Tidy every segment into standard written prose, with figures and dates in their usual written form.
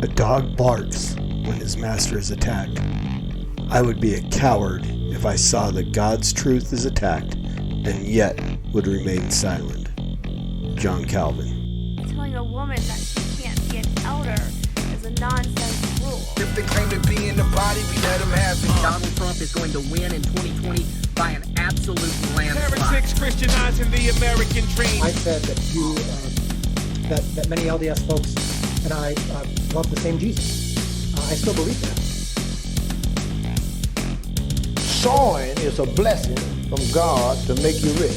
A dog barks when his master is attacked. I would be a coward if I saw that God's truth is attacked and yet would remain silent. John Calvin. Telling a woman that she can't be an elder is a nonsense rule. If they claim to be in the body, we let them have it. Donald Trump is going to win in 2020 by an absolute landslide. Heretics Christianizing the American dream. I said that that many LDS folks and I love the same Jesus. I still believe that. Sowing is a blessing from God to make you rich.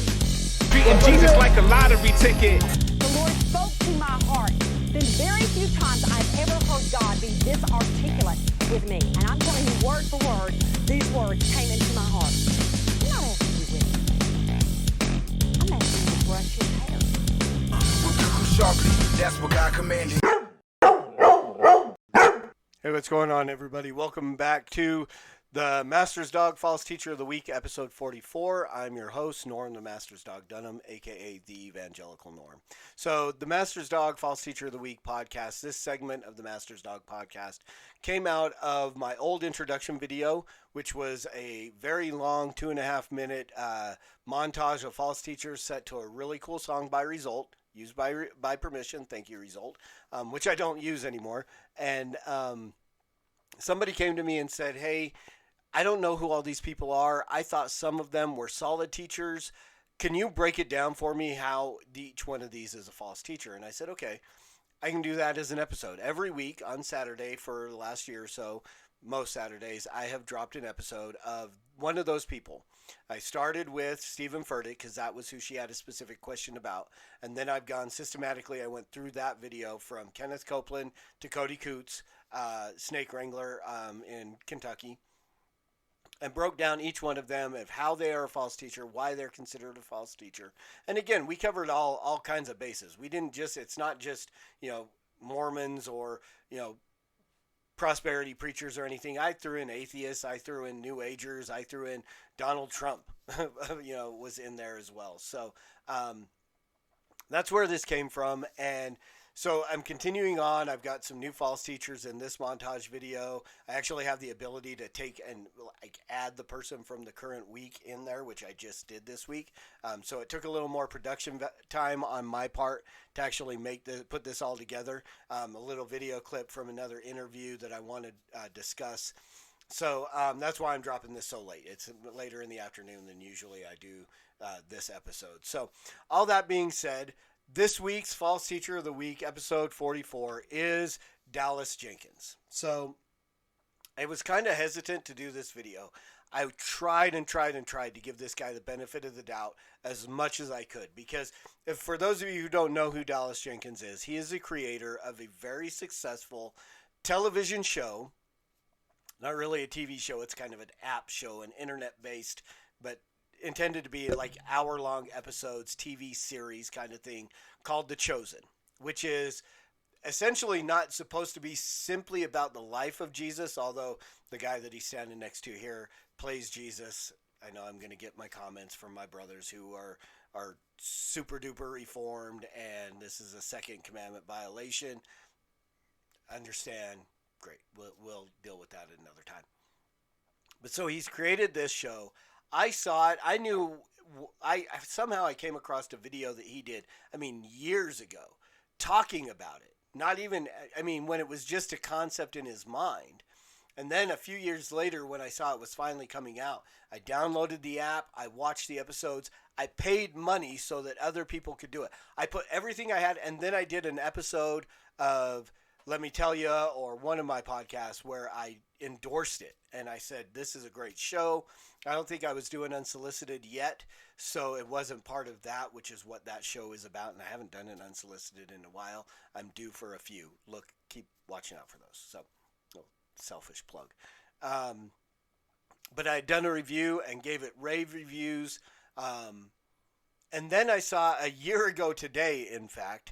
Treating Jesus like a lottery ticket. The Lord spoke to my heart. There's very few times I've ever heard God be this articulate with me. And I'm telling you word for word, these words came into my heart. I'm not asking you with me. I'm asking you to brush your hair. Rebuke sharply, that's what God commanded. Hey, what's going on, everybody? Welcome back to the Master's Dog False Teacher of the Week, episode 44. I'm your host, Norm, the Master's Dog Dunham, aka the Evangelical Norm. So, the Master's Dog False Teacher of the Week podcast, this segment of the Master's Dog podcast came out of my old introduction video, which was a very long 2.5-minute montage of false teachers set to a really cool song by Result, used by permission. Thank you, Result, which I don't use anymore. And somebody came to me and said, hey, I don't know who all these people are. I thought some of them were solid teachers. Can you break it down for me how each one of these is a false teacher? And I said, okay, I can do that as an episode. Every week on Saturday for the last year or so, most Saturdays, I have dropped an episode of one of those people. I started with Stephen Furtick because that was who she had a specific question about. And then I've gone systematically. I went through that video from Kenneth Copeland to Cody Coots, snake wrangler in Kentucky, and broke down each one of them of how they are a false teacher, why they're considered a false teacher. And again, we covered all kinds of bases. We didn't just, it's not just, Mormons or, prosperity preachers or anything. I threw in atheists, I threw in New Agers, I threw in Donald Trump, was in there as well. So that's where this came from. And so I'm continuing on. I've got some new false teachers in this montage video. I actually have the ability to take and add the person from the current week in there, which I just did this week. So it took a little more production time on my part to actually put this all together. A little video clip from another interview that I want to discuss. So that's why I'm dropping this so late. It's later in the afternoon than usually I do this episode. So all that being said, this week's False Teacher of the Week, episode 44, is Dallas Jenkins. So I was kind of hesitant to do this video. I tried to give this guy the benefit of the doubt as much as I could. Because for those of you who don't know who Dallas Jenkins is, he is the creator of a very successful television show. Not really a TV show, it's kind of an app show, an internet-based, but intended to be like hour-long episodes, TV series kind of thing, called The Chosen, which is essentially not supposed to be simply about the life of Jesus, although the guy that he's standing next to here plays Jesus. I know I'm going to get my comments from my brothers who are super duper reformed, and this is a second commandment violation. Understand? Great. We'll deal with that another time. But so he's created this show. I saw it. I knew. Somehow I came across a video that he did, years ago, talking about it. Not even, when it was just a concept in his mind. And then a few years later, when I saw it was finally coming out, I downloaded the app. I watched the episodes. I paid money so that other people could do it. I put everything I had, and then I did an episode of Let Me Tell You, or one of my podcasts, where I endorsed it. And I said, this is a great show. I don't think I was doing unsolicited yet, so it wasn't part of that, which is what that show is about. And I haven't done it unsolicited in a while. I'm due for a few. Keep watching out for those. So, selfish plug. But I had done a review and gave it rave reviews. And then I saw a year ago today, in fact,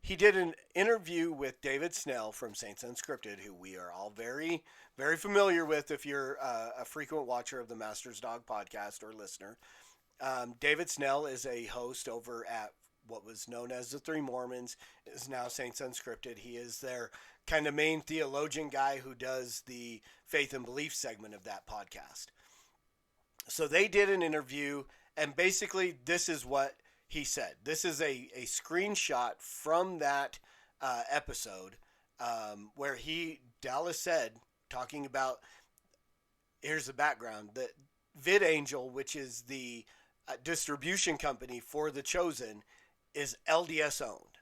he did an interview with David Snell from Saints Unscripted, who we are all very, very familiar with if you're a frequent watcher of the Master's Dog podcast or listener. David Snell is a host over at what was known as the Three Mormons, is now Saints Unscripted. He is their kind of main theologian guy who does the faith and belief segment of that podcast. So they did an interview, and basically this is what he said. This is a screenshot from that episode where Dallas said, talking about, here's the background, that VidAngel, which is the distribution company for The Chosen, is LDS owned.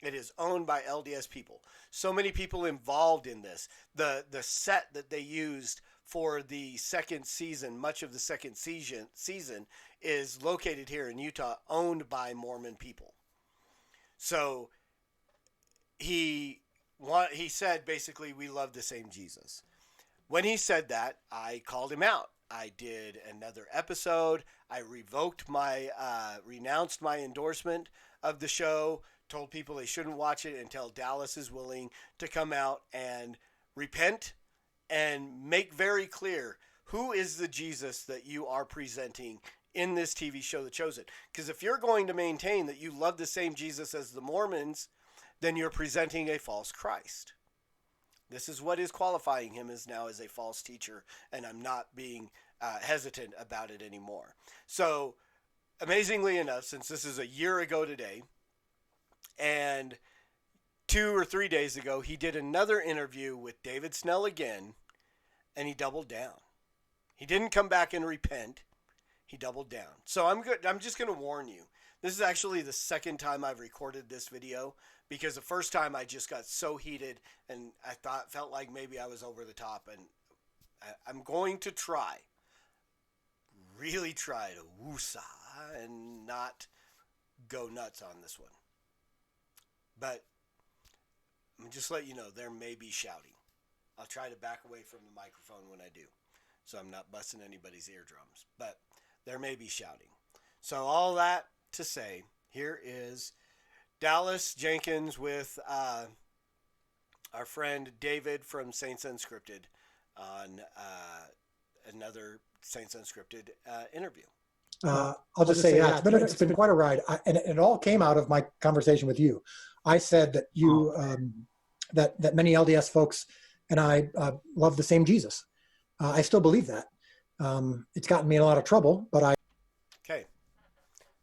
It is owned by LDS people. So many people involved in this. The set that they used for the second season, much of the second season is located here in Utah, owned by Mormon people. So he said, basically, we love the same Jesus. When he said that, I called him out. I did another episode. I renounced my endorsement of the show, told people they shouldn't watch it until Dallas is willing to come out and repent and make very clear who is the Jesus that you are presenting in this TV show, The Chosen. Because if you're going to maintain that you love the same Jesus as the Mormons, then you're presenting a false Christ. This is what is qualifying him as now as a false teacher, and I'm not being hesitant about it anymore. So, amazingly enough, since this is a year ago today, and 2 or 3 days ago, he did another interview with David Snell again, and he doubled down. He didn't come back and repent. He doubled down. So I'm just going to warn you. This is actually the second time I've recorded this video, because the first time I just got so heated and I felt like maybe I was over the top, and I'm going to really try to woosah and not go nuts on this one. But I'm just let you know, there may be shouting. I'll try to back away from the microphone when I do, so I'm not busting anybody's eardrums. But there may be shouting. So all that to say, here is Dallas Jenkins with our friend David from Saints Unscripted on another Saints Unscripted interview. I'll just say, yeah, it's been quite a ride. And it all came out of my conversation with you. I said that you, that many LDS folks and I love the same Jesus. I still believe that. It's gotten me in a lot of trouble, but I. Okay.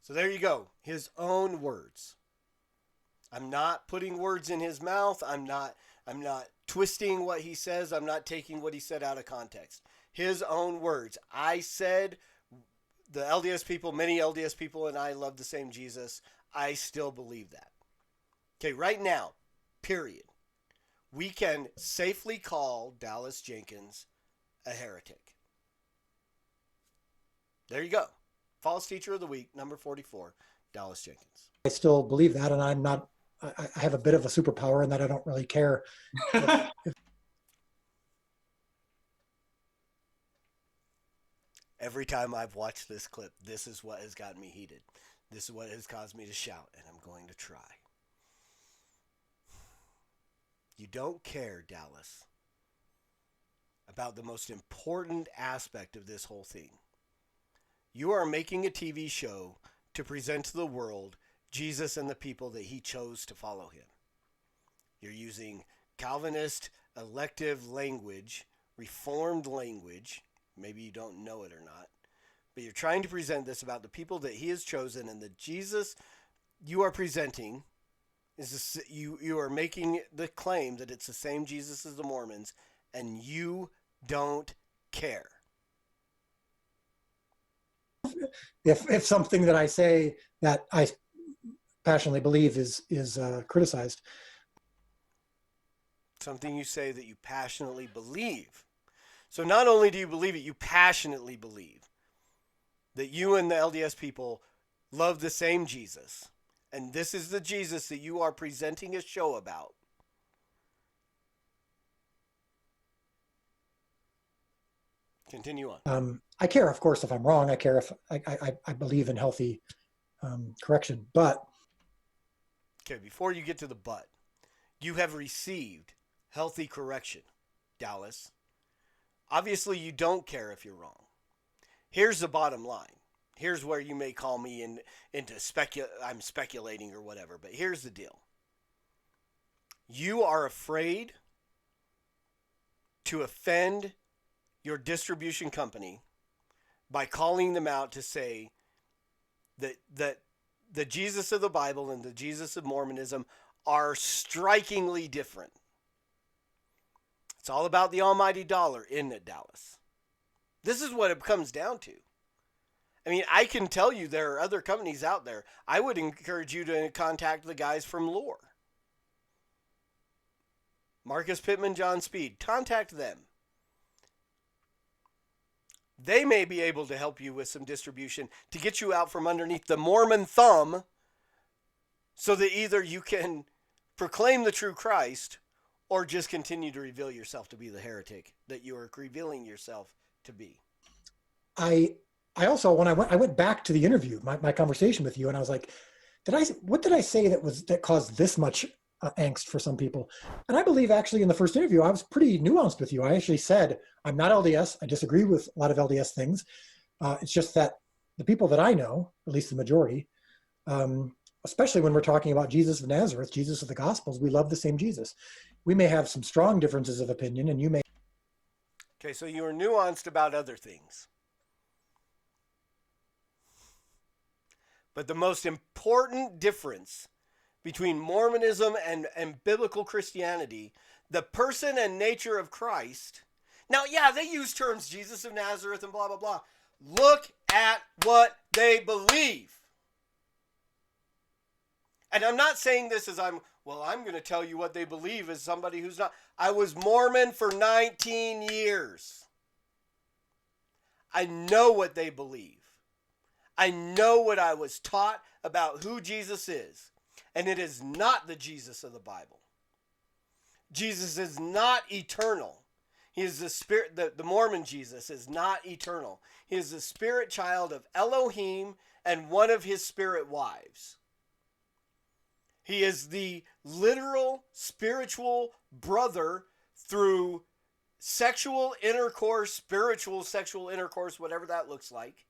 So there you go. His own words. I'm not putting words in his mouth. I'm not twisting what he says. I'm not taking what he said out of context. His own words. I said the LDS people, many LDS people, and I love the same Jesus. I still believe that. Okay, right now, period, we can safely call Dallas Jenkins a heretic. There you go. False Teacher of the Week, number 44, Dallas Jenkins. I still believe that, and I'm not. I have a bit of a superpower in that I don't really care. Every time I've watched this clip, this is what has gotten me heated. This is what has caused me to shout, and I'm going to try. You don't care, Dallas, about the most important aspect of this whole thing. You are making a TV show to present to the world Jesus and the people that he chose to follow him. You're using Calvinist elective language, reformed language. Maybe you don't know it or not. But you're trying to present this about the people that he has chosen, and the Jesus you are presenting is this, you are making the claim that it's the same Jesus as the Mormons, and you don't care. If something that I say that I passionately believe is criticized. Something you say that you passionately believe. So not only do you believe it, you passionately believe that you and the LDS people love the same Jesus. And this is the Jesus that you are presenting a show about. Continue on. I care, of course, if I'm wrong. I care if I believe in healthy correction. But okay, before you get to the but, you have received healthy correction, Dallas. Obviously, you don't care if you're wrong. Here's the bottom line. Here's where you may call me into I'm speculating or whatever, but here's the deal. You are afraid to offend your distribution company by calling them out to say that the Jesus of the Bible and the Jesus of Mormonism are strikingly different. It's all about the almighty dollar, isn't it, Dallas? This is what it comes down to. I mean, I can tell you there are other companies out there. I would encourage you to contact the guys from Lore. Marcus Pittman, John Speed. Contact them. They may be able to help you with some distribution to get you out from underneath the Mormon thumb so that either you can proclaim the true Christ or just continue to reveal yourself to be the heretic that you are revealing yourself to be. I also, when I went back to the interview, my conversation with you, and I was like, what did I say that caused this much angst for some people? And I believe actually in the first interview, I was pretty nuanced with you. I actually said, I'm not LDS. I disagree with a lot of LDS things. It's just that the people that I know, at least the majority, especially when we're talking about Jesus of Nazareth, Jesus of the Gospels, we love the same Jesus. We may have some strong differences of opinion, and you may. Okay, so you were nuanced about other things. But the most important difference between Mormonism and biblical Christianity, the person and nature of Christ. Now, yeah, they use terms Jesus of Nazareth and blah, blah, blah. Look at what they believe. And I'm not saying this as I'm going to tell you what they believe as somebody who's not. I was Mormon for 19 years. I know what they believe. I know what I was taught about who Jesus is. And it is not the Jesus of the Bible. Jesus is not eternal. He is the spirit, the Mormon Jesus is not eternal. He is the spirit child of Elohim and one of his spirit wives. He is the literal spiritual brother through sexual intercourse, spiritual sexual intercourse, whatever that looks like,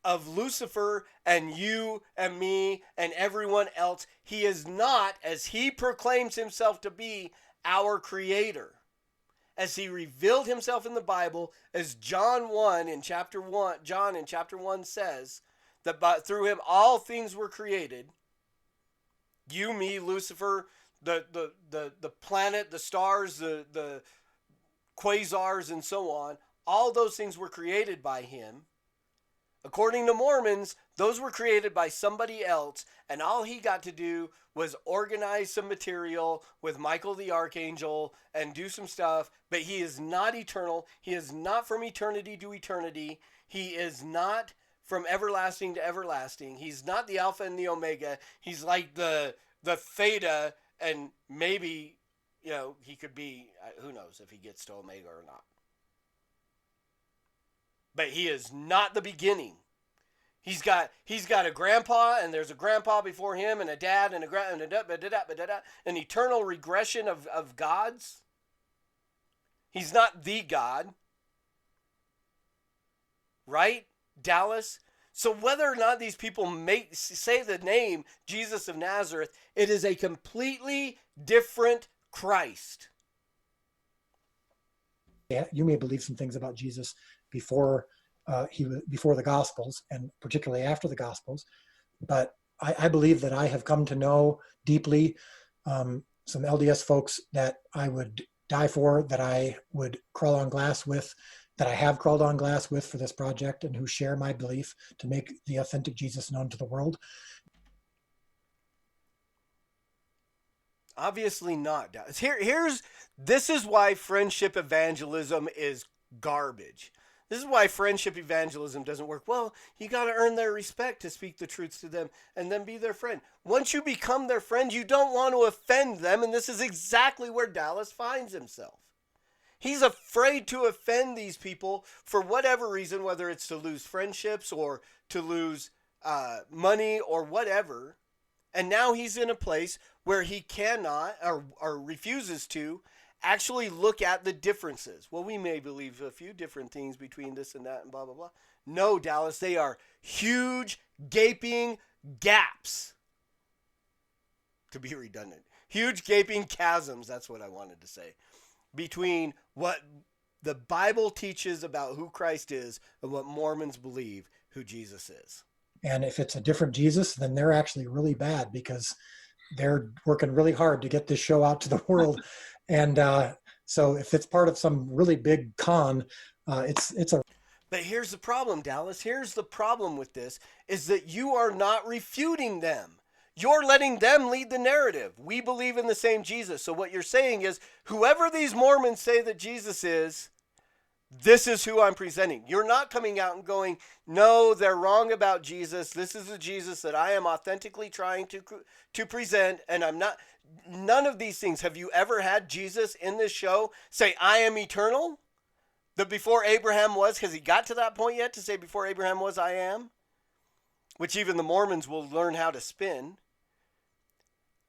of Lucifer and you and me and everyone else. He is not, as he proclaims himself to be, our creator. As he revealed himself in the Bible, as John in chapter 1 says, that through him all things were created. You, me, Lucifer, the planet, the stars, the quasars, and so on, all those things were created by him. According to Mormons, those were created by somebody else, and all he got to do was organize some material with Michael the Archangel and do some stuff, but he is not eternal. He is not from eternity to eternity. He is not from everlasting to everlasting. He's not the Alpha and the Omega. He's like the Theta, and maybe, he could be, who knows if he gets to Omega or not. But he is not the beginning. He's got a grandpa, and there's a grandpa before him, and a dad, and an eternal regression of gods. He's not the God. Right, Dallas? So whether or not these people say the name Jesus of Nazareth, it is a completely different Christ. Yeah, you may believe some things about Jesus before the Gospels, and particularly after the Gospels, but I believe that I have come to know deeply some LDS folks that I would die for, that I would crawl on glass with, that I have crawled on glass with for this project, and who share my belief to make the authentic Jesus known to the world. Obviously not. This is why friendship evangelism is garbage. This is why friendship evangelism doesn't work. Well, you got to earn their respect to speak the truths to them and then be their friend. Once you become their friend, you don't want to offend them, and this is exactly where Dallas finds himself. He's afraid to offend these people for whatever reason, whether it's to lose friendships or to lose money or whatever. And now he's in a place where he cannot or refuses to actually look at the differences. Well, we may believe a few different things between this and that and blah, blah, blah. No, Dallas, they are huge, gaping gaps to be redundant. Huge gaping chasms, that's what I wanted to say, between what the Bible teaches about who Christ is and what Mormons believe who Jesus is. And if it's a different Jesus, then they're actually really bad because they're working really hard to get this show out to the world. And so if it's part of some really big con, it's a... But here's the problem, Dallas. Here's the problem with this, is that you are not refuting them. You're letting them lead the narrative. We believe in the same Jesus. So what you're saying is, whoever these Mormons say that Jesus is, this is who I'm presenting. You're not coming out and going, no, they're wrong about Jesus. This is the Jesus that I am authentically trying to present, and I'm not. None of these things. Have you ever had Jesus in this show say, I am eternal? That before Abraham was, has he got to that point yet to say before Abraham was, I am? Which even the Mormons will learn how to spin.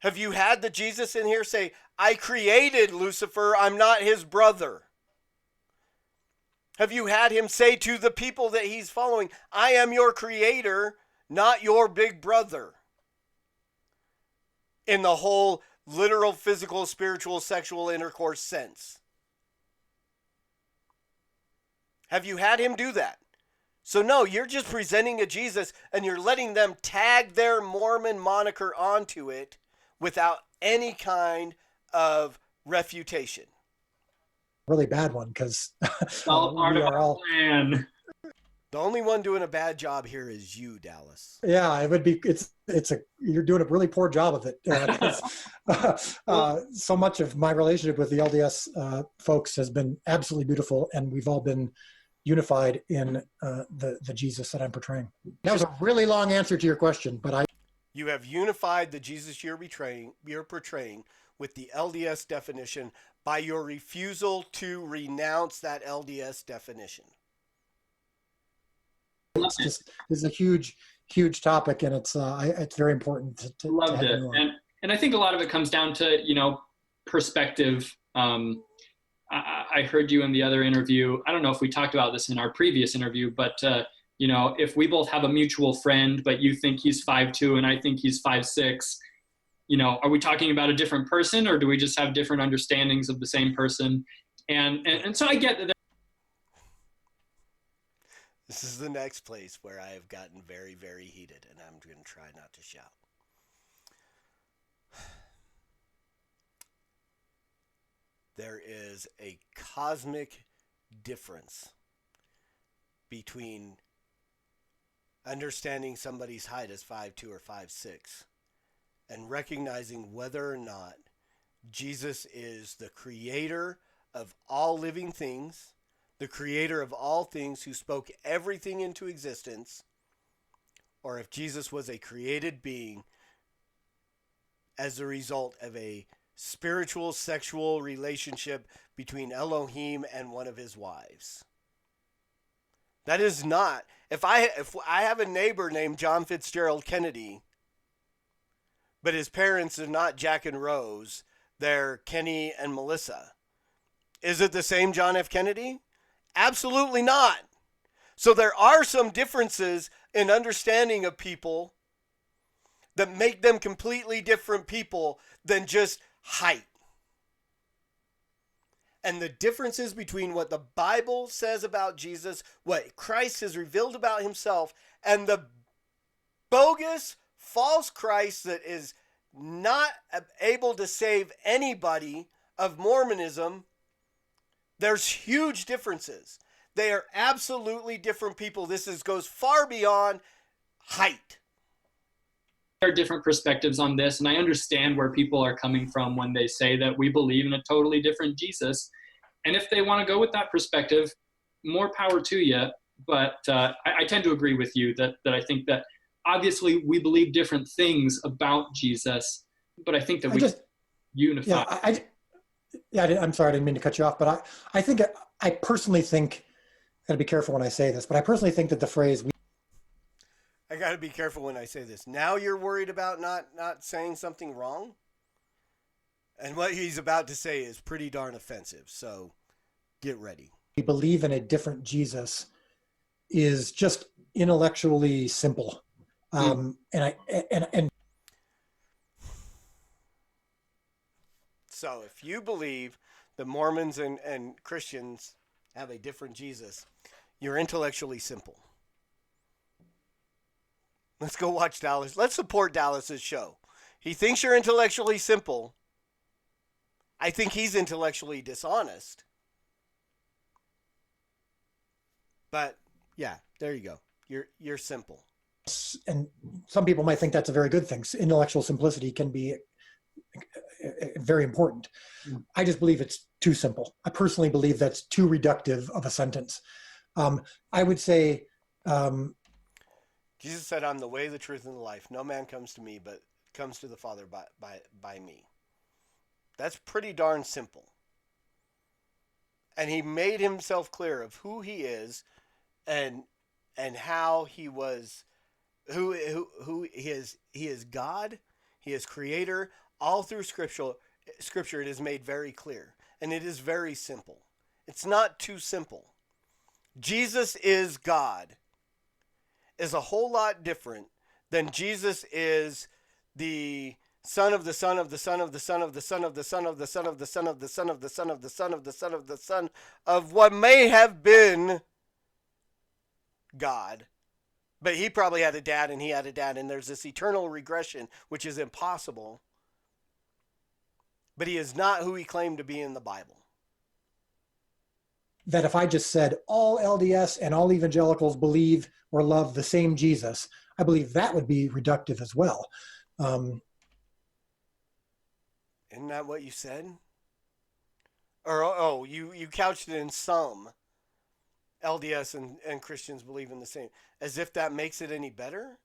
Have you had the Jesus in here say, I created Lucifer, I'm not his brother? Have you had him say to the people that he's following, I am your creator, not your big brother? In the whole literal, physical, spiritual, sexual intercourse sense. Have you had him do that? So no, you're just presenting a Jesus and you're letting them tag their Mormon moniker onto it without any kind of refutation. really bad one because all part of our plan. The only one doing a bad job here is you, Dallas. Yeah, it would be. You're doing a really poor job of it. So much of my relationship with the LDS folks has been absolutely beautiful, and we've all been unified in the Jesus that I'm portraying. That was a really long answer to your question, but you have unified the Jesus you're portraying with the LDS definition by your refusal to renounce that LDS definition. This is a huge topic, and it's very important to loved it. And I think a lot of it comes down to perspective. I heard you in the other interview. I don't know if we talked about this in our previous interview, but if we both have a mutual friend, but you think he's 5'2" and I think he's 5'6", are we talking about a different person, or do we just have different understandings of the same person? And so I get that. This is the next place where I have gotten very, very heated, and I'm going to try not to shout. There is a cosmic difference between understanding somebody's height as 5'2" or 5'6" and recognizing whether or not Jesus is the creator of all living things, the creator of all things who spoke everything into existence, or if Jesus was a created being as a result of a spiritual sexual relationship between Elohim and one of his wives. That is not, if I have a neighbor named John Fitzgerald Kennedy, but his parents are not Jack and Rose, they're Kenny and Melissa. Is it the same John F. Kennedy? Absolutely not. So there are some differences in understanding of people that make them completely different people than just height. And the differences between what the Bible says about Jesus, what Christ has revealed about himself, and the bogus, false Christ that is not able to save anybody of Mormonism, there's huge differences. They are absolutely different people. This goes far beyond height. There are different perspectives on this, and I understand where people are coming from when they say that we believe in a totally different Jesus. And if they want to go with that perspective, more power to you. But I tend to agree with you that I think that obviously we believe different things about Jesus, but I think that we unify. I'm sorry, I didn't mean to cut you off, but I personally think, I gotta be careful when I say this, but I personally think that the phrase I got to be careful when I say this. Now you're worried about not saying something wrong? And what he's about to say is pretty darn offensive. So get ready. We believe in a different Jesus is just intellectually simple. And So if you believe that Mormons and Christians have a different Jesus, you're intellectually simple. Let's go watch Dallas. Let's support Dallas's show. He thinks you're intellectually simple. I think he's intellectually dishonest. But yeah, there you go. You're simple. And some people might think that's a very good thing. Intellectual simplicity can be very important. I just believe it's too simple. I personally believe that's too reductive of a sentence. I would say, Jesus said, "I'm the way, the truth, and the life. No man comes to me, but comes to the Father by me." That's pretty darn simple. And he made himself clear of who he is, and how he was, who he is. He is God. He is Creator. All through Scripture, it is made very clear, and it is very simple. It's not too simple. Jesus is God is a whole lot different than Jesus is the Son of the Son of the Son of the Son of the Son of the Son of the Son of the Son of the Son of the Son of the Son of the Son of the Son of what may have been God. But he probably had a dad, and he had a dad, and there's this eternal regression, which is impossible. But he is not who he claimed to be in the Bible. that if I just said all LDS and all evangelicals believe or love the same Jesus, I believe that would be reductive as well. Isn't that what you said? Or, you couched it in some. LDS and Christians believe in the same. As if that makes it any better?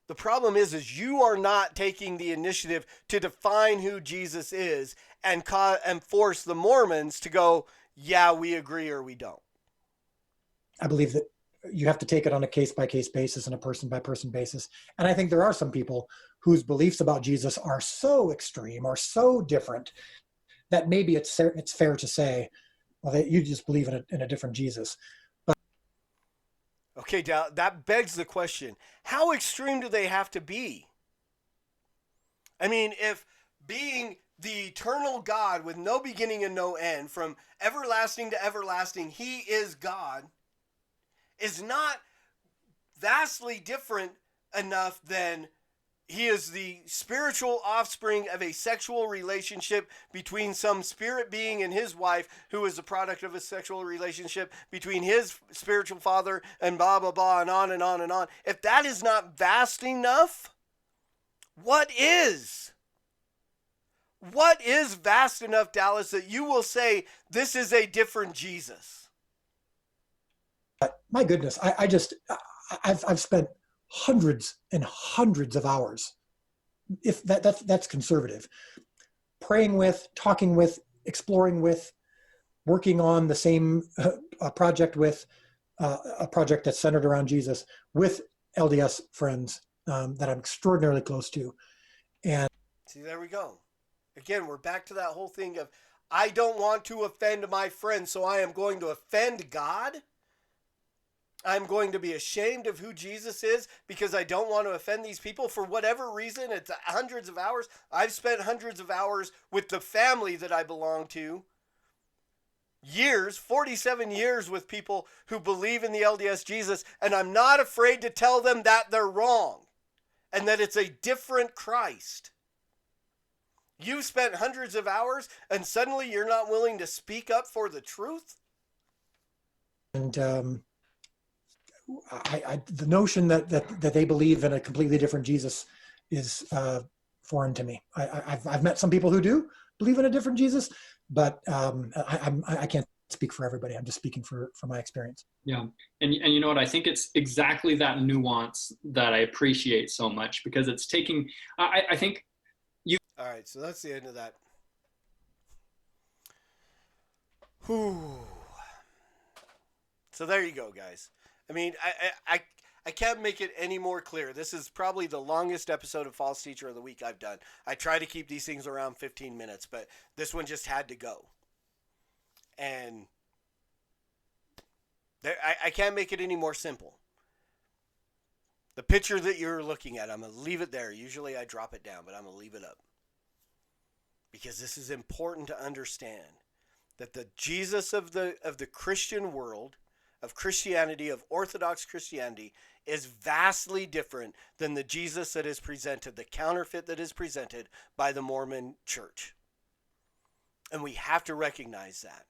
The problem is you are not taking the initiative to define who Jesus is and force the Mormons to go, yeah, we agree or we don't. I believe that you have to take it on a case-by-case basis and a person-by-person basis. And I think there are some people whose beliefs about Jesus are so extreme or so different that maybe it's fair to say, well, you just believe in a different Jesus. Okay, that begs the question, how extreme do they have to be? I mean, if being the eternal God with no beginning and no end, from everlasting to everlasting, he is God, is not vastly different enough than he is the spiritual offspring of a sexual relationship between some spirit being and his wife, who is the product of a sexual relationship between his spiritual father, and blah, blah, blah, and on and on and on. If that is not vast enough, what is? What is vast enough, Dallas, that you will say this is a different Jesus? My goodness, I've spent hundreds and hundreds of hours, if that's conservative, praying with, talking with, exploring with, working on the same project with a project that's centered around Jesus with LDS friends that I'm extraordinarily close to. And see, there we go. Again, we're back to that whole thing of, I don't want to offend my friends, so I am going to offend God. I'm going to be ashamed of who Jesus is because I don't want to offend these people for whatever reason. It's hundreds of hours. I've spent hundreds of hours with the family that I belong to. Years, 47 years with people who believe in the LDS Jesus, and I'm not afraid to tell them that they're wrong and that it's a different Christ. You've spent hundreds of hours and suddenly you're not willing to speak up for the truth? And the notion that they believe in a completely different Jesus is foreign to me. I've met some people who do believe in a different Jesus, but I can't speak for everybody. I'm just speaking for my experience. Yeah, and you know what? I think it's exactly that nuance that I appreciate so much, because it's taking. I think you. All right, so that's the end of that. Whew. So there you go, guys. I mean, I can't make it any more clear. This is probably the longest episode of False Teacher of the Week I've done. I try to keep these things around 15 minutes, but this one just had to go. And I can't make it any more simple. The picture that you're looking at, I'm going to leave it there. Usually I drop it down, but I'm going to leave it up. because this is important to understand, that the Jesus of the Christian world, of Christianity, of Orthodox Christianity, is vastly different than the Jesus that is presented, the counterfeit that is presented by the Mormon church. And we have to recognize that.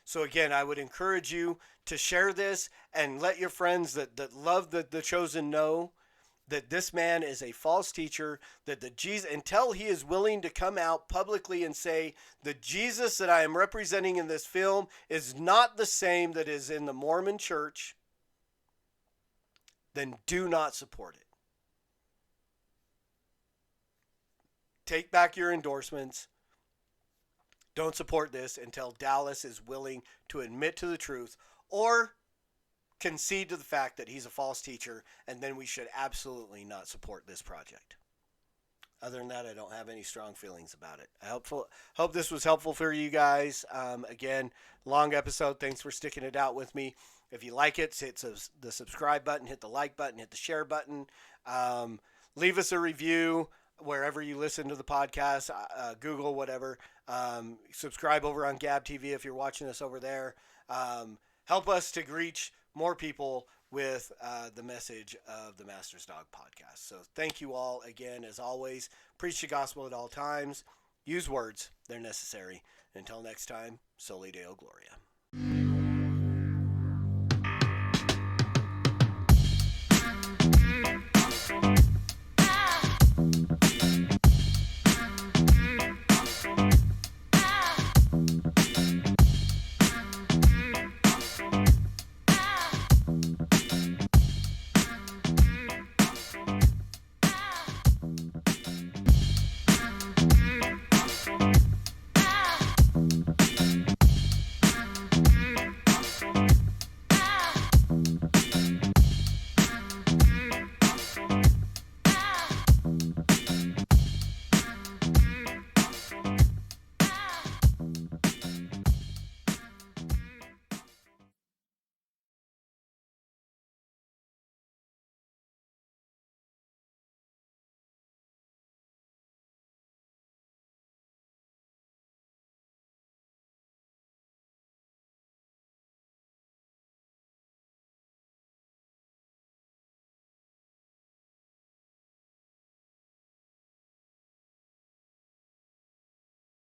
So again, I would encourage you to share this and let your friends that love the chosen know that this man is a false teacher, that the Jesus, until he is willing to come out publicly and say, the Jesus that I am representing in this film is not the same that is in the Mormon church, then do not support it. Take back your endorsements. Don't support this until Dallas is willing to admit to the truth or concede to the fact that he's a false teacher, and then we should absolutely not support this project. Other than that, I don't have any strong feelings about it. I hope this was helpful for you guys. Again, long episode. Thanks for sticking it out with me. If you like it, hit the subscribe button, hit the like button, hit the share button. Leave us a review wherever you listen to the podcast, Google, whatever. Subscribe over on Gab TV if you're watching us over there. Help us to reach more people with the message of the Master's Dog podcast. So thank you all again, as always. Preach the gospel at all times. Use words. They're necessary. Until next time, Soli Deo Gloria.